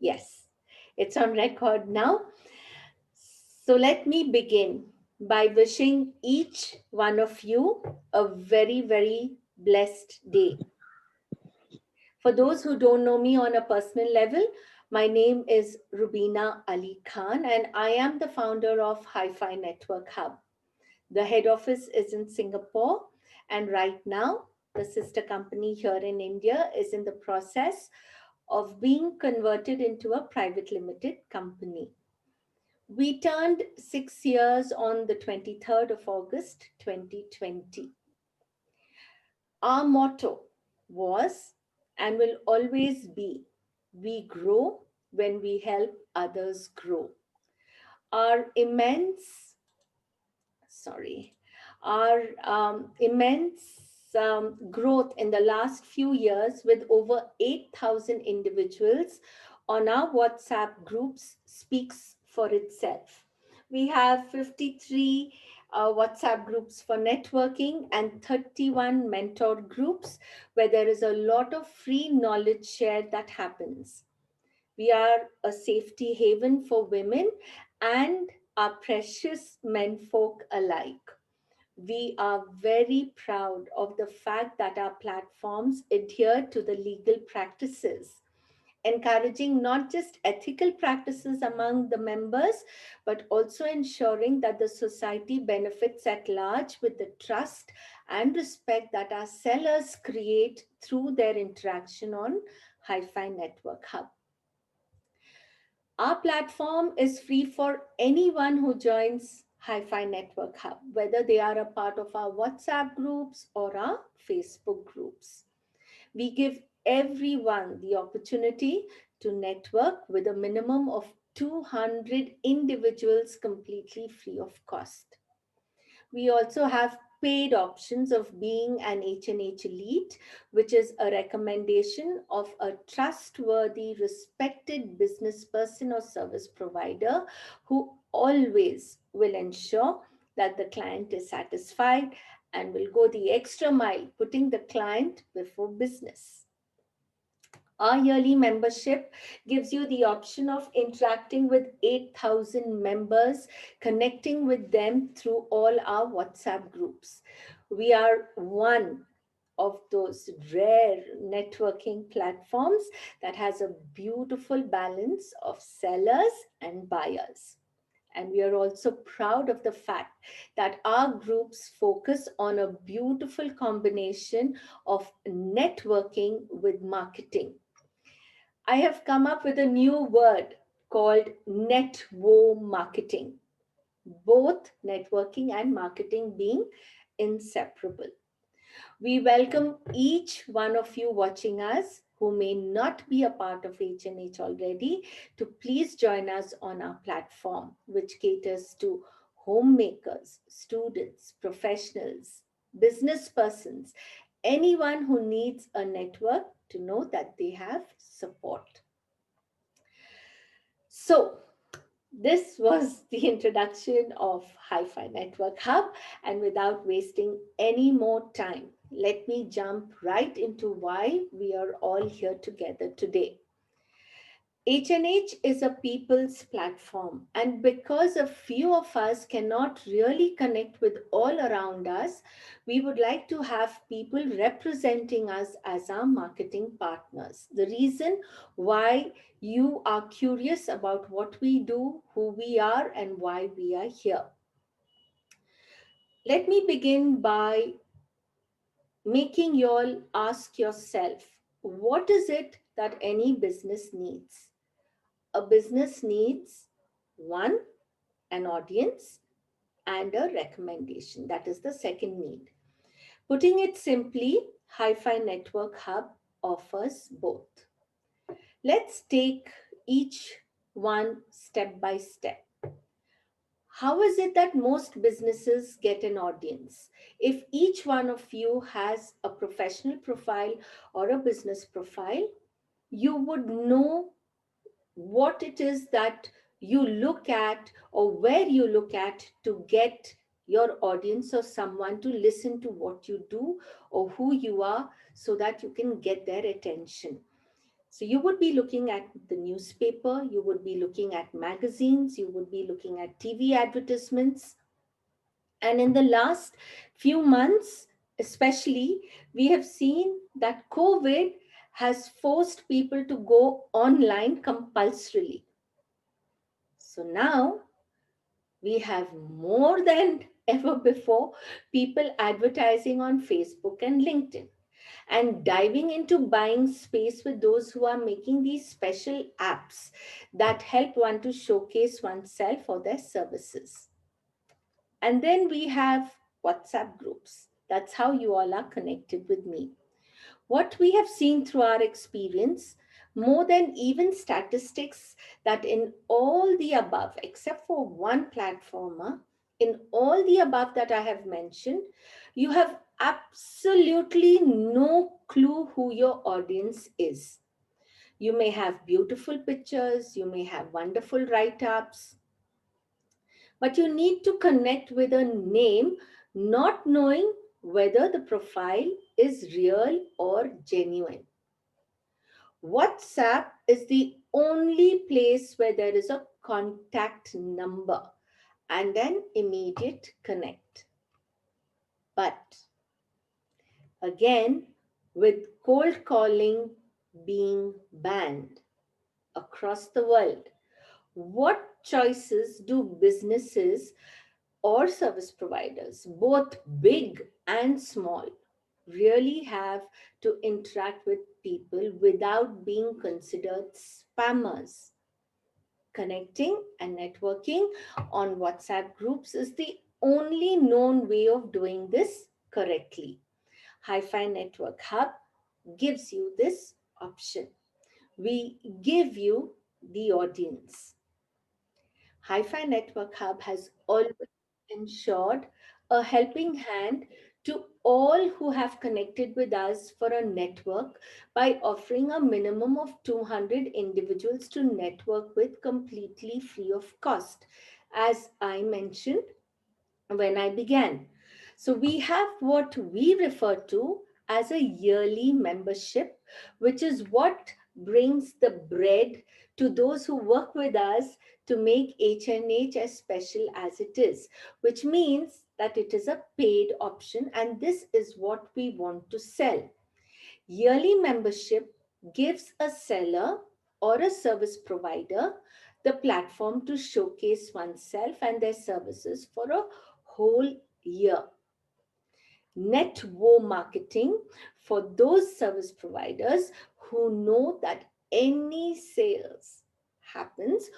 Yes, it's on record now. So let me begin by wishing each one of you a very, very blessed day. For those who don't know me on a personal level, my name is Rubina Ali Khan, and I am the founder of Hifi Network Hub. The head office is in Singapore, and right now, the sister company here in India is in the process of being converted into a private limited company. We turned 6 years on the 23rd of August 2020. Our motto was and will always be, we grow when we help others grow. Our immense, sorry, our immense growth in the last few years with over 8,000 individuals on our WhatsApp groups speaks for itself. We have 53 WhatsApp groups for networking and 31 mentor groups where there is a lot of free knowledge shared that happens. We are a safety haven for women and our precious menfolk alike. We are very proud of the fact that our platforms adhere to the legal practices, encouraging not just ethical practices among the members, but also ensuring that the society benefits at large with the trust and respect that our sellers create through their interaction on Hi-Fi Network Hub. Our platform is free for anyone who joins Hi-Fi Network Hub, whether they are a part of our WhatsApp groups or our Facebook groups. We give everyone the opportunity to network with a minimum of 200 individuals completely free of cost. We also have paid options of being an H&H Elite, which is a recommendation of a trustworthy, respected business person or service provider who always will ensure that the client is satisfied and will go the extra mile, putting the client before business. Our yearly membership gives you the option of interacting with 8,000 members, connecting with them through all our WhatsApp groups. We are one of those rare networking platforms that has a beautiful balance of sellers and buyers. And we are also proud of the fact that our groups focus on a beautiful combination of networking with marketing. I have come up with a new word called netwo marketing, both networking and marketing being inseparable. We welcome each one of you watching us who may not be a part of H&H already to please join us on our platform, which caters to homemakers, students, professionals, business persons, anyone who needs a network to know that they have support. So, this was the introduction of Hi-Fi Network Hub, and without wasting any more time, let me jump right into why we are all here together today. H&H is a people's platform, and because a few of us cannot really connect with all around us, we would like to have people representing us as our marketing partners. The reason why you are curious about what we do, who we are, and why we are here. Let me begin by making you all ask yourself, what is it that any business needs? A business needs one, an audience, and a recommendation. That is the second need. Putting it simply, Hi-Fi Network Hub offers both. Let's take each one step by step. How is it that most businesses get an audience? If each one of you has a professional profile or a business profile, you would know what it is that you look at or where you look at to get your audience or someone to listen to what you do or who you are so that you can get their attention. So you would be looking at the newspaper, you would be looking at magazines, you would be looking at TV advertisements. And in the last few months, especially, we have seen that COVID has forced people to go online compulsorily. So now we have more than ever before people advertising on Facebook and LinkedIn and diving into buying space with those who are making these special apps that help one to showcase oneself or their services. And then we have WhatsApp groups. That's how you all are connected with me. What we have seen through our experience, more than even statistics, that in all the above, except for one platformer, in all the above that I have mentioned, you have absolutely no clue who your audience is. You may have beautiful pictures, you may have wonderful write ups, but you need to connect with a name, not knowing whether the profile is real or genuine. WhatsApp is the only place where there is a contact number and an immediate connect. But again, with cold calling being banned across the world, what choices do businesses or service providers, both big and small, really have to interact with people without being considered spammers? Connecting and networking on WhatsApp groups is the only known way of doing this correctly. Hifi Network Hub gives you this option. We give you the audience. Hi-Fi Network Hub has always ensured a helping hand to all who have connected with us for a network by offering a minimum of 200 individuals to network with completely free of cost, as I mentioned when I began. So we have what we refer to as a yearly membership, which is what brings the bread to those who work with us to make HNH as special as it is, which means that it is a paid option, and this is what we want to sell. Yearly membership gives a seller or a service provider the platform to showcase oneself and their services for a whole year. Network marketing for those service providers who know that any sales happens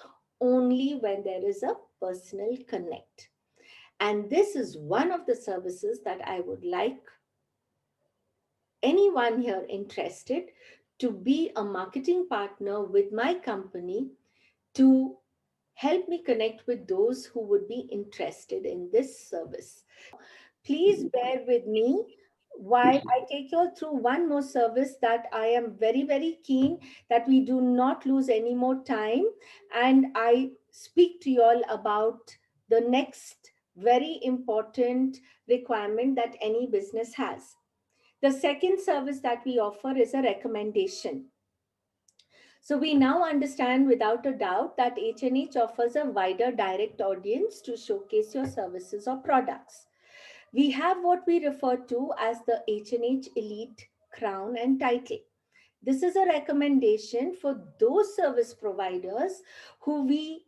only when there is a personal connect. And this is one of the services that I would like anyone here interested to be a marketing partner with my company to help me connect with those who would be interested in this service. Please bear with me while I take you all through one more service that I am very, very keen that we do not lose any more time. And I speak to you all about the next very important requirement that any business has. The second service that we offer is a recommendation. So we now understand without a doubt that H&H offers a wider direct audience to showcase your services or products. We have what we refer to as the H&H Elite Crown and Title. This is a recommendation for those service providers who we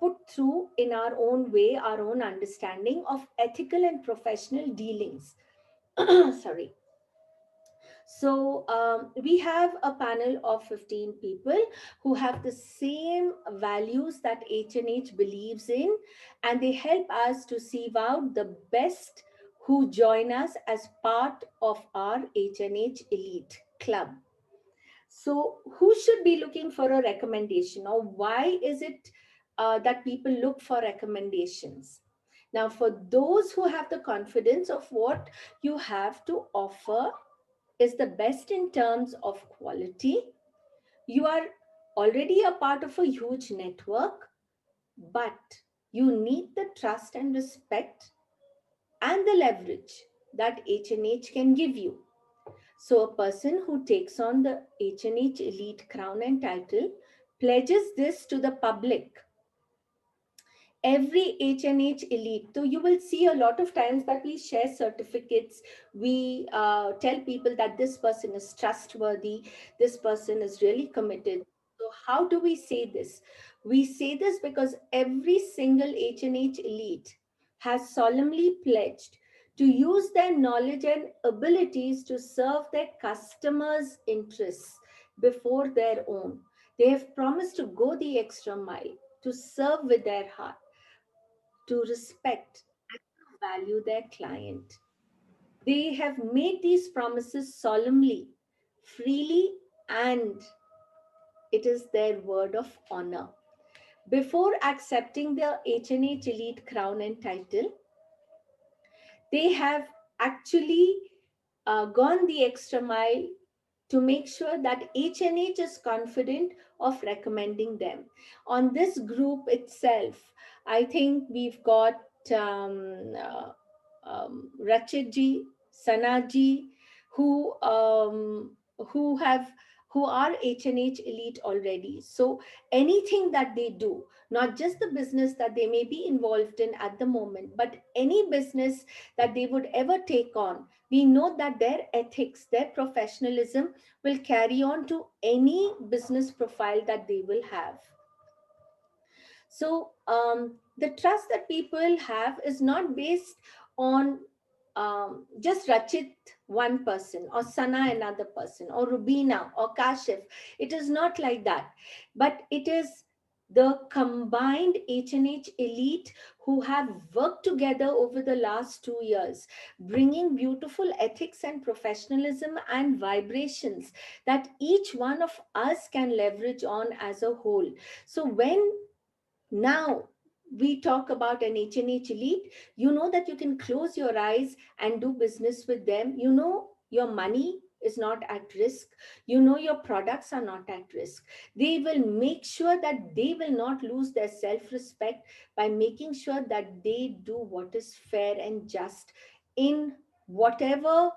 put through in our own way, our own understanding of ethical and professional dealings. Sorry. So we have a panel of 15 people who have the same values that H&H believes in, and they help us to sieve out the best who join us as part of our H&H Elite Club. So who should be looking for a recommendation, or why is it that people look for recommendations? Now, for those who have the confidence of what you have to offer is the best in terms of quality. You are already a part of a huge network, but you need the trust and respect and the leverage that H&H can give you. So a person who takes on the H&H Elite crown and title pledges this to the public. Every H&H Elite, so you will see a lot of times that we share certificates. We tell people that this person is trustworthy, this person is really committed. So how do we say this? We say this because every single H&H Elite has solemnly pledged to use their knowledge and abilities to serve their customers' interests before their own. They have promised to go the extra mile, to serve with their heart, to respect and to value their client. They have made these promises solemnly, freely, and it is their word of honor. Before accepting the H&H Elite crown and title, they have actually gone the extra mile to make sure that H&H is confident of recommending them. On this group itself, I think we've got Rachitji, Sanaji, who who have who are H&H Elite already. So anything that they do, not just the business that they may be involved in at the moment, but any business that they would ever take on, we know that their ethics, their professionalism will carry on to any business profile that they will have. So the trust that people have is not based on just Rachit, one person, or Sana, another person, or Rubina, or Kashif. It is not like that. But it is the combined H&H elite who have worked together over the last 2 years, bringing beautiful ethics and professionalism and vibrations that each one of us can leverage on as a whole. So when now we talk about an H&H elite, you know that you can close your eyes and do business with them. You know your money is not at risk. You know your products are not at risk. They will make sure that they will not lose their self-respect by making sure that they do what is fair and just in whatever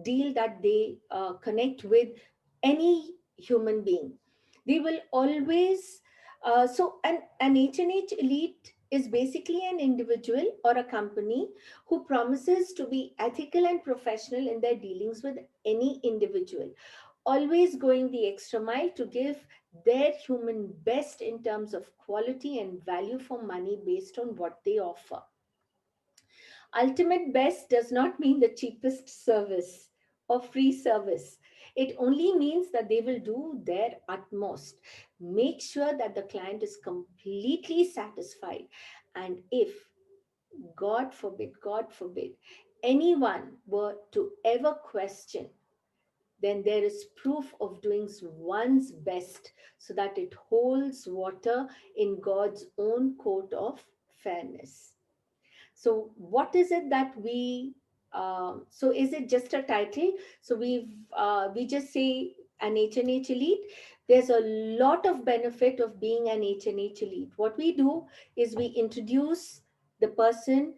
deal that they connect with any human being. They will always an H&H elite is basically an individual or a company who promises to be ethical and professional in their dealings with any individual, always going the extra mile to give their human best in terms of quality and value for money based on what they offer. Ultimate best does not mean the cheapest service or free service. It only means that they will do their utmost. Make sure that the client is completely satisfied. And if, God forbid, anyone were to ever question, then there is proof of doing one's best so that it holds water in God's own court of fairness. So, what is it that we? So, is it just a title? So we just say an H&H elite. There's a lot of benefit of being an H&H elite. What we do is we introduce the person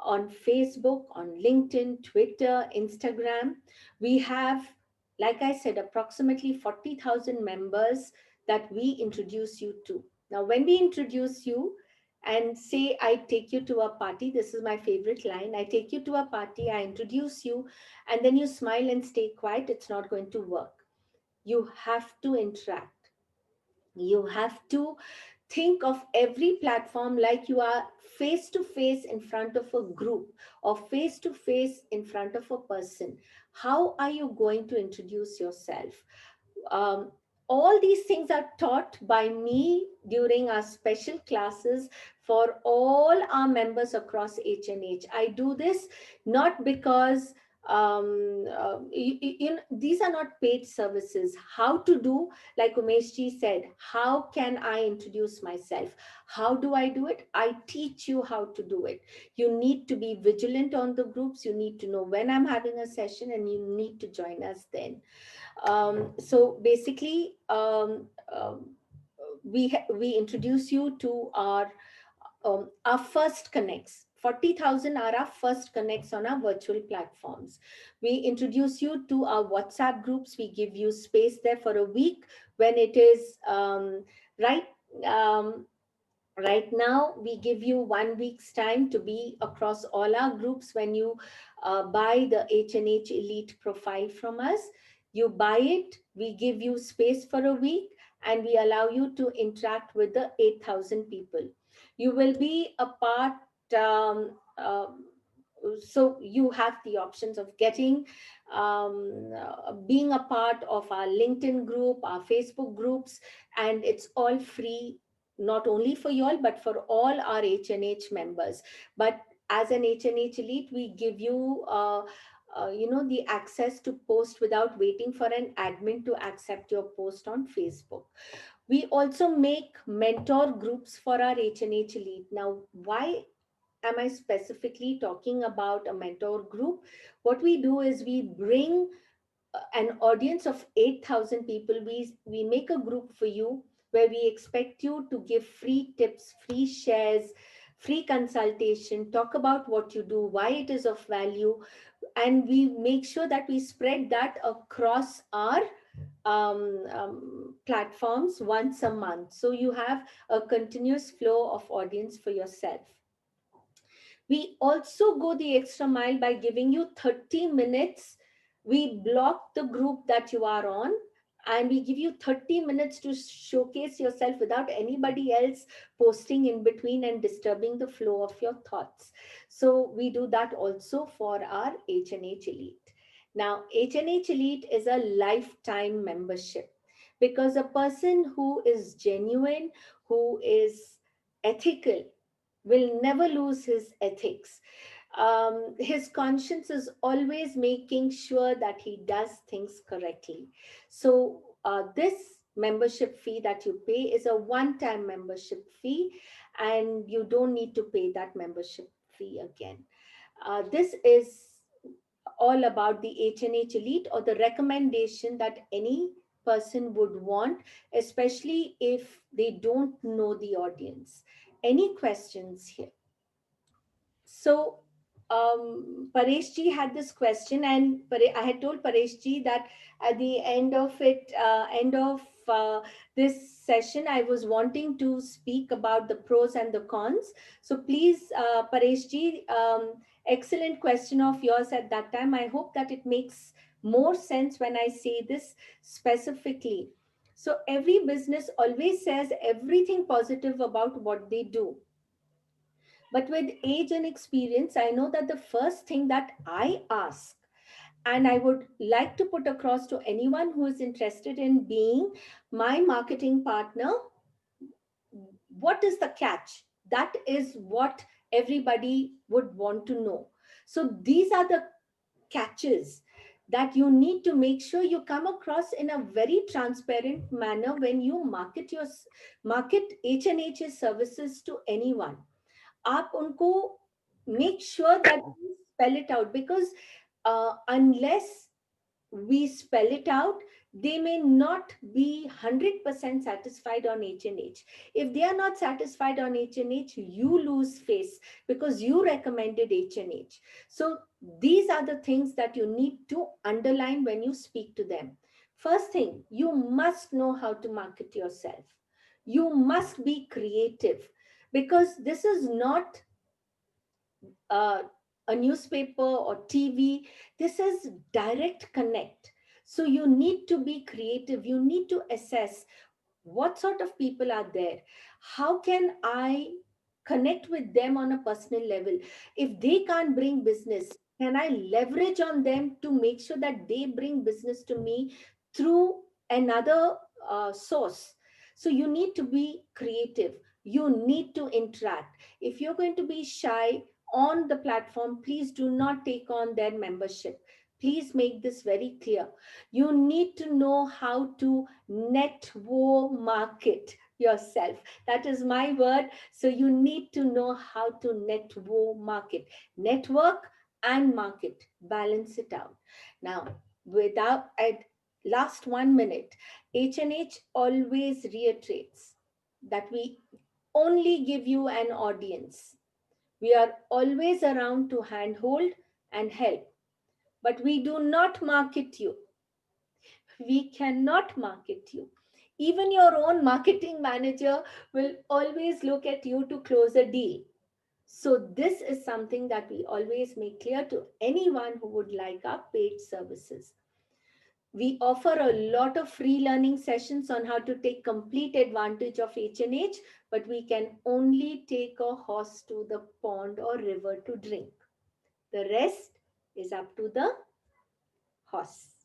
on Facebook, on LinkedIn, Twitter, Instagram. We have, like I said, approximately 40,000 members that we introduce you to. Now, when we introduce you, and say I take you to a party, this is my favorite line, I take you to a party, I introduce you, and then you smile and stay quiet, it's not going to work. You have to interact. You have to think of every platform like you are face to face in front of a group or face to face in front of a person. How are you going to introduce yourself? um, all these things are taught by me during our special classes for all our members across H&H. I do this not because these are not paid services. How to do, like Umeshji said, how can I introduce myself? How do I do it? I teach you how to do it. You need to be vigilant on the groups. You need to know when I'm having a session and you need to join us then. So basically, we introduce you to our first connects. 40,000 are our first connects on our virtual platforms. We introduce you to our WhatsApp groups. We give you space there for a week when it is right. Um, right now we give you 1 week's time to be across all our groups. When you buy the H&H Elite profile from us, you buy it, we give you space for a week, and we allow you to interact with the 8,000 people. You will be a part. um, um, so you have the options of getting being a part of our LinkedIn group, our Facebook groups, and it's all free, not only for you all but for all our H&H members. But as an H&H Elite, we give you the access to post without waiting for an admin to accept your post on Facebook. We also make mentor groups for our H&H Elite. Now, why am I specifically talking about a mentor group? What we do is we bring an audience of 8,000 people. We make a group for you where we expect you to give free tips, free shares, free consultation, talk about what you do, why it is of value, and we make sure that we spread that across our platforms once a month. So you have a continuous flow of audience for yourself. We also go the extra mile by giving you 30 minutes. We block the group that you are on, and we give you 30 minutes to showcase yourself without anybody else posting in between and disturbing the flow of your thoughts. So we do that also for our H&H Elite. Now, H&H Elite is a lifetime membership, because a person who is genuine, who is ethical, will never lose his ethics. His conscience is always making sure that he does things correctly. So, this membership fee that you pay is a one time membership fee, and you don't need to pay that membership fee again. This is all about the H&H Elite, or the recommendation that any person would want, especially if they don't know the audience. Any questions here? So, Paresh ji had this question, and I had told Paresh ji that at the end of this session, I was wanting to speak about the pros and the cons. So, please, Paresh ji, excellent question of yours at that time. I hope that it makes more sense when I say this specifically. So, every business always says everything positive about what they do, but with age and experience, I know that the first thing that I ask, and I would like to put across to anyone who is interested in being my marketing partner, what is the catch? That is what everybody would want to know. So these are the catches that you need to make sure you come across in a very transparent manner when you market H&H's services to anyone. आप उनको make sure that you spell it out, because unless we spell it out, they may not be 100% satisfied on H&H. If they are not satisfied on H&H, you lose face because you recommended H&H. So these are the things that you need to underline when you speak to them. First thing, you must know how to market yourself. You must be creative, because this is not uh, a newspaper or TV. This is direct connect. So you need to be creative. You need to assess what sort of people are there. How can I connect with them on a personal level? If they can't bring business, can I leverage on them to make sure that they bring business to me through another source? So you need to be creative. You need to interact. If you're going to be shy on the platform, please do not take on their membership. Please make this very clear. You need to know how to network market yourself. That is my word. So you need to know how to network market. Network and market. Balance it out. Now, without at last 1 minute, H&H always reiterates that we only give you an audience We are always around to handhold and help, but we do not market you. We cannot market you. Even your own marketing manager will always look at you to close a deal. So, this is something that we always make clear to anyone who would like our paid services. We offer a lot of free learning sessions on how to take complete advantage of H&H, but we can only take a horse to the pond or river to drink. The rest is up to the horse.